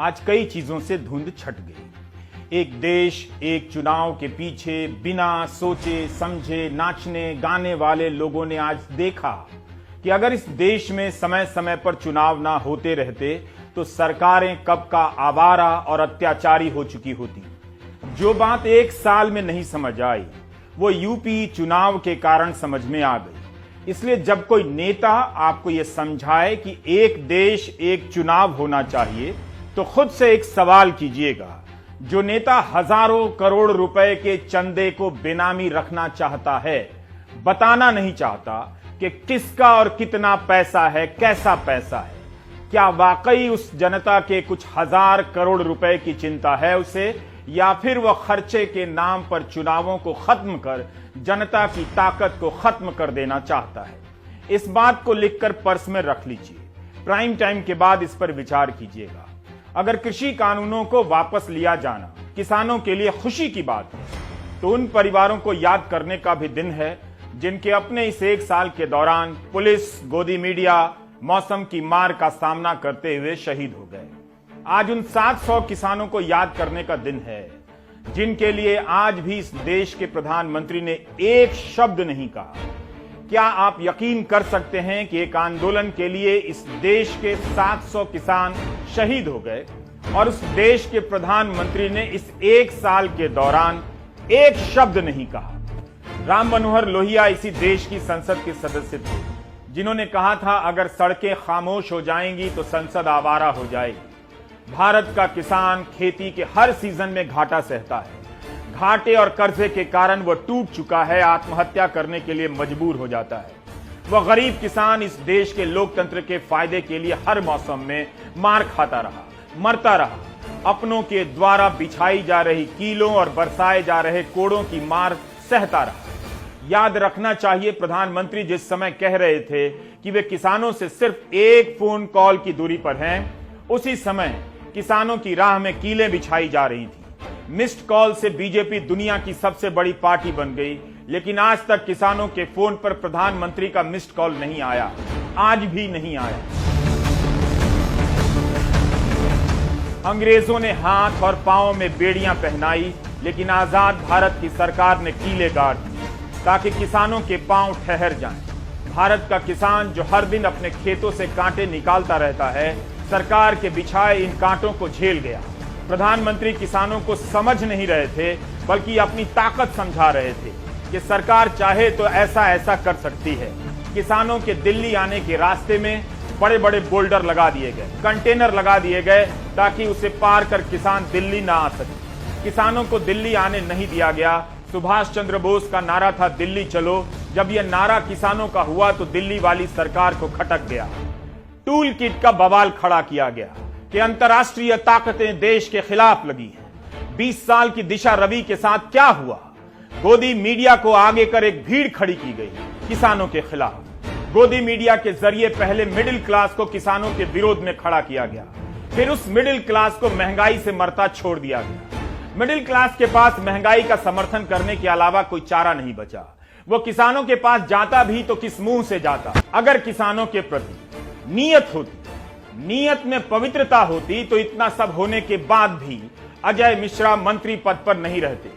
आज कई चीजों से धुंध छट गई। एक देश एक चुनाव के पीछे बिना सोचे समझे नाचने गाने वाले लोगों ने आज देखा कि अगर इस देश में समय समय पर चुनाव ना होते रहते तो सरकारें कब का आवारा और अत्याचारी हो चुकी होती। जो बात एक साल में नहीं समझ आई वो यूपी चुनाव के कारण समझ में आ गई। इसलिए जब कोई नेता आपको यह समझाए कि एक देश एक चुनाव होना चाहिए तो खुद से एक सवाल कीजिएगा, जो नेता हजारों करोड़ रुपए के चंदे को बेनामी रखना चाहता है, बताना नहीं चाहता कि किसका और कितना पैसा है, कैसा पैसा है, क्या वाकई उस जनता के कुछ हजार करोड़ रुपए की चिंता है उसे, या फिर वह खर्चे के नाम पर चुनावों को खत्म कर जनता की ताकत को खत्म कर देना चाहता है। इस बात को लिखकर पर्स में रख लीजिए। प्राइम टाइम के बाद इस पर विचार कीजिएगा। अगर कृषि कानूनों को वापस लिया जाना किसानों के लिए खुशी की बात है तो उन परिवारों को याद करने का भी दिन है जिनके अपने इस एक साल के दौरान पुलिस, गोदी मीडिया, मौसम की मार का सामना करते हुए शहीद हो गए। आज उन 700 किसानों को याद करने का दिन है जिनके लिए आज भी इस देश के प्रधानमंत्री ने एक शब्द नहीं कहा। क्या आप यकीन कर सकते हैं कि एक आंदोलन के लिए इस देश के 700 किसान शहीद हो गए और उस देश के प्रधानमंत्री ने इस एक साल के दौरान एक शब्द नहीं कहा। राम मनोहर लोहिया इसी देश की संसद के सदस्य थे जिन्होंने कहा था अगर सड़कें खामोश हो जाएंगी तो संसद आवारा हो जाएगी। भारत का किसान खेती के हर सीजन में घाटा सहता है। घाटे और कर्जे के कारण वह टूट चुका है, आत्महत्या करने के लिए मजबूर हो जाता है। वह गरीब किसान इस देश के लोकतंत्र के फायदे के लिए हर मौसम में मार खाता रहा, मरता रहा, अपनों के द्वारा बिछाई जा रही कीलों और बरसाए जा रहे कोड़ों की मार सहता रहा। याद रखना चाहिए प्रधानमंत्री जिस समय कह रहे थे कि वे किसानों से सिर्फ एक फोन कॉल की दूरी पर हैं, उसी समय किसानों की राह में कीलें बिछाई जा रही थी। मिस्ड कॉल से बीजेपी दुनिया की सबसे बड़ी पार्टी बन गई, लेकिन आज तक किसानों के फोन पर प्रधानमंत्री का मिस्ड कॉल नहीं आया, आज भी नहीं आया। अंग्रेजों ने हाथ और पांव में बेड़ियां पहनाई, लेकिन आजाद भारत की सरकार ने कीले गाड़ दी ताकि किसानों के पांव ठहर जाएं। भारत का किसान जो हर दिन अपने खेतों से कांटे निकालता रहता है, सरकार के बिछाए इन कांटों को झेल गया। प्रधानमंत्री किसानों को समझ नहीं रहे थे बल्कि अपनी ताकत समझा रहे थे कि सरकार चाहे तो ऐसा ऐसा कर सकती है। किसानों के दिल्ली आने के रास्ते में बड़े बड़े बोल्डर लगा दिए गए, कंटेनर लगा दिए गए ताकि उसे पार कर किसान दिल्ली ना आ सके। किसानों को दिल्ली आने नहीं दिया गया। सुभाष चंद्र बोस का नारा था दिल्ली चलो। जब यह नारा किसानों का हुआ तो दिल्ली वाली सरकार को खटक गया। टूल किट का बवाल खड़ा किया गया कि अंतर्राष्ट्रीय ताकतें देश के खिलाफ लगी हैं। 20 साल की दिशा रवि के साथ क्या हुआ? गोदी मीडिया को आगे कर एक भीड़ खड़ी की गई किसानों के खिलाफ। गोदी मीडिया के जरिए पहले मिडिल क्लास को किसानों के विरोध में खड़ा किया गया, फिर उस मिडिल क्लास को महंगाई से मरता छोड़ दिया गया। मिडिल क्लास के पास महंगाई का समर्थन करने के अलावा कोई चारा नहीं बचा। वो किसानों के पास जाता भी तो किस मुंह से जाता? अगर किसानों के प्रति नीयत होती, नीयत में पवित्रता होती तो इतना सब होने के बाद भी अजय मिश्रा मंत्री पद पर नहीं रहते,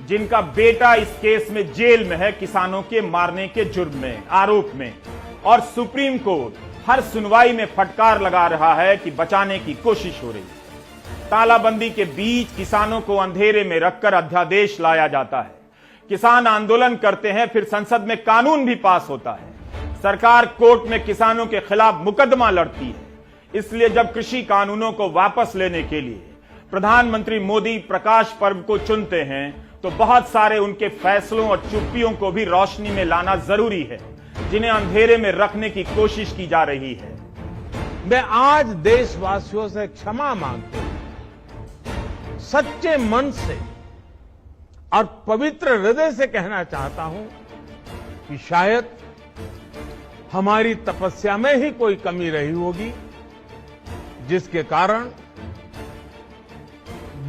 जिनका बेटा इस केस में जेल में है किसानों के मारने के जुर्म में, आरोप में, और सुप्रीम कोर्ट हर सुनवाई में फटकार लगा रहा है कि बचाने की कोशिश हो रही है। तालाबंदी के बीच किसानों को अंधेरे में रखकर अध्यादेश लाया जाता है। किसान आंदोलन करते हैं, फिर संसद में कानून भी पास होता है। सरकार कोर्ट में किसानों के खिलाफ मुकदमा लड़ती है। इसलिए जब कृषि कानूनों को वापस लेने के लिए प्रधानमंत्री मोदी प्रकाश पर्व को चुनते हैं तो बहुत सारे उनके फैसलों और चुप्पियों को भी रोशनी में लाना जरूरी है, जिन्हें अंधेरे में रखने की कोशिश की जा रही है। मैं आज देशवासियों से क्षमा मांगता हूं, सच्चे मन से और पवित्र हृदय से कहना चाहता हूं कि शायद हमारी तपस्या में ही कोई कमी रही होगी, जिसके कारण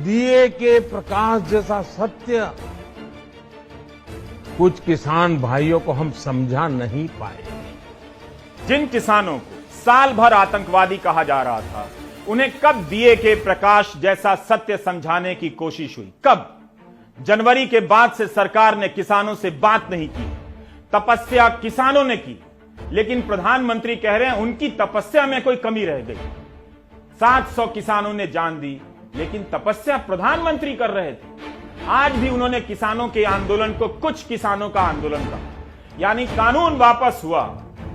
दिए के प्रकाश जैसा सत्य कुछ किसान भाइयों को हम समझा नहीं पाए। जिन किसानों को साल भर आतंकवादी कहा जा रहा था, उन्हें कब दिए के प्रकाश जैसा सत्य समझाने की कोशिश हुई? कब? जनवरी के बाद से सरकार ने किसानों से बात नहीं की। तपस्या किसानों ने की, लेकिन प्रधानमंत्री कह रहे हैं उनकी तपस्या में कोई कमी रह गई। 700 किसानों ने जान दी, लेकिन तपस्या प्रधानमंत्री कर रहे थे। आज भी उन्होंने किसानों के आंदोलन को कुछ किसानों का आंदोलन कहा, यानी कानून वापस हुआ,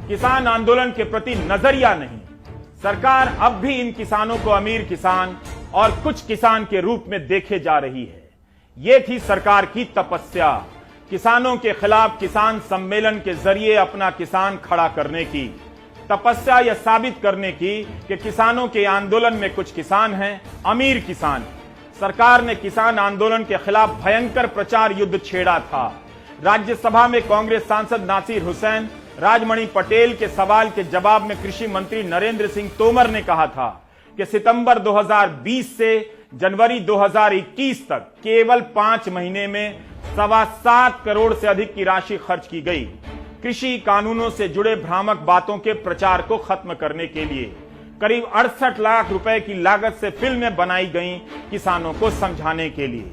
किसान आंदोलन के प्रति नजरिया नहीं। सरकार अब भी इन किसानों को अमीर किसान और कुछ किसान के रूप में देखे जा रही है। यह थी सरकार की तपस्या, किसानों के खिलाफ किसान सम्मेलन के जरिए अपना किसान खड़ा करने की तपस्या, यह साबित करने की कि किसानों के आंदोलन में कुछ किसान हैं, अमीर किसान। सरकार ने किसान आंदोलन के खिलाफ भयंकर प्रचार युद्ध छेड़ा था। राज्यसभा में कांग्रेस सांसद नासिर हुसैन, राजमणि पटेल के सवाल के जवाब में कृषि मंत्री नरेंद्र सिंह तोमर ने कहा था कि सितंबर 2020 से जनवरी 2021 तक केवल 5 महीने में 7.25 करोड़ से अधिक की राशि खर्च की गई कृषि कानूनों से जुड़े भ्रामक बातों के प्रचार को खत्म करने के लिए। करीब 68 लाख रुपए की लागत से फिल्में बनाई गईं किसानों को समझाने के लिए।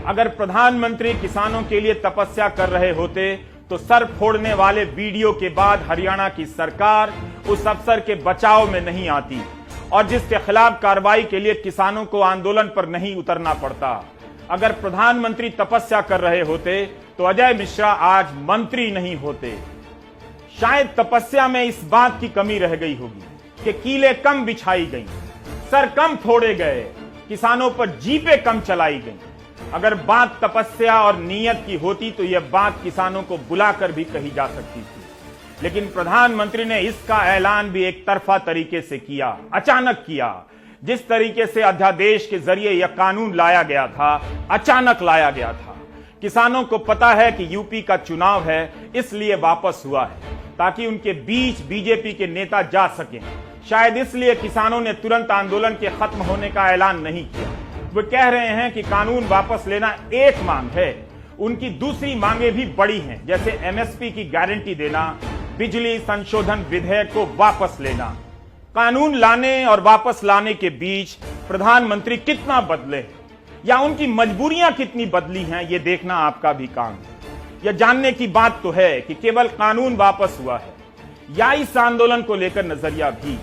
अगर प्रधानमंत्री किसानों के लिए तपस्या कर रहे होते तो सर फोड़ने वाले वीडियो के बाद हरियाणा की सरकार उस अफसर के बचाव में नहीं आती और जिसके खिलाफ कार्रवाई के लिए किसानों को आंदोलन पर नहीं उतरना पड़ता। अगर प्रधानमंत्री तपस्या कर रहे होते तो अजय मिश्रा आज मंत्री नहीं होते। शायद तपस्या में इस बात की कमी रह गई होगी कि कीलें कम बिछाई गई, सर कम फोड़े गए, किसानों पर जीपें कम चलाई गई। अगर बात तपस्या और नीयत की होती तो यह बात किसानों को बुलाकर भी कही जा सकती थी, लेकिन प्रधानमंत्री ने इसका ऐलान भी एक तरफा तरीके से किया, अचानक किया। जिस तरीके से अध्यादेश के जरिए यह कानून लाया गया था, अचानक लाया गया था। किसानों को पता है कि यूपी का चुनाव है, इसलिए वापस हुआ है ताकि उनके बीच बीजेपी के नेता जा सकें। शायद इसलिए किसानों ने तुरंत आंदोलन के खत्म होने का ऐलान नहीं किया। वे कह रहे हैं कि कानून वापस लेना एक मांग है, उनकी दूसरी मांगे भी बड़ी हैं, जैसे एमएसपी की गारंटी देना, बिजली संशोधन विधेयक को वापस लेना। कानून लाने और वापस लाने के बीच प्रधानमंत्री कितना बदले या उनकी मजबूरियां कितनी बदली हैं, यह देखना आपका भी काम है। यह जानने की बात तो है कि केवल कानून वापस हुआ है या इस आंदोलन को लेकर नजरिया भी,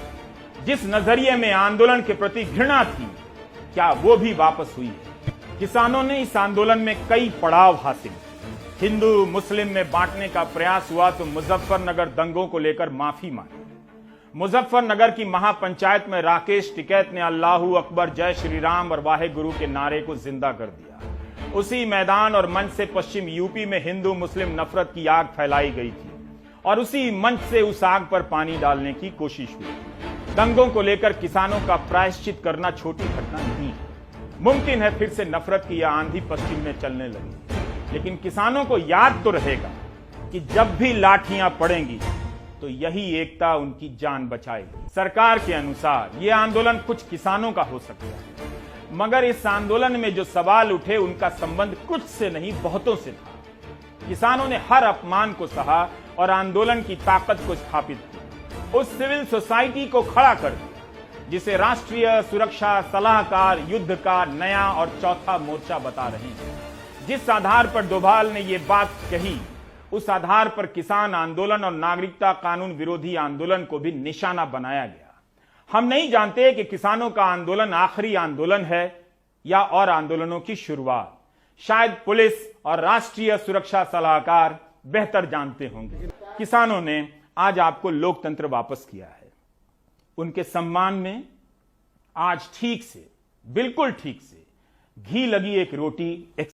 जिस नजरिए में आंदोलन के प्रति घृणा थी, क्या वो भी वापस हुई है? किसानों ने इस आंदोलन में कई पड़ाव हासिल, हिंदू मुस्लिम में बांटने का प्रयास हुआ तो मुजफ्फरनगर दंगों को लेकर माफी मांगी। मुजफ्फरनगर की महापंचायत में राकेश टिकैत ने अल्लाहू अकबर, जय श्री राम और वाहे गुरु के नारे को जिंदा कर दिया। उसी मैदान और मंच से पश्चिम यूपी में हिंदू मुस्लिम नफरत की आग फैलाई गई थी और उसी मंच से उस आग पर पानी डालने की कोशिश हुई। दंगों को लेकर किसानों का प्रायश्चित करना छोटी घटना नहीं है। मुमकिन है फिर से नफरत की यह आंधी पश्चिम में चलने लगी, लेकिन किसानों को याद तो रहेगा कि जब भी लाठियां पड़ेंगी तो यही एकता उनकी जान बचाएगी। सरकार के अनुसार यह आंदोलन कुछ किसानों का हो सकता है, मगर इस आंदोलन में जो सवाल उठे उनका संबंध कुछ से नहीं बहुतों से था। किसानों ने हर अपमान को सहा और आंदोलन की ताकत को स्थापित किया, उस सिविल सोसाइटी को खड़ा कर दिया जिसे राष्ट्रीय सुरक्षा सलाहकार युद्ध का नया और चौथा मोर्चा बता रहे हैं। जिस आधार पर डोभाल ने यह बात कही, उस आधार पर किसान आंदोलन और नागरिकता कानून विरोधी आंदोलन को भी निशाना बनाया गया। हम नहीं जानते कि किसानों का आंदोलन आखिरी आंदोलन है या और आंदोलनों की शुरुआत। शायद पुलिस और राष्ट्रीय सुरक्षा सलाहकार बेहतर जानते होंगे। किसानों ने आज आपको लोकतंत्र वापस किया है। उनके सम्मान में आज ठीक से, बिल्कुल ठीक से घी लगी एक रोटी, एक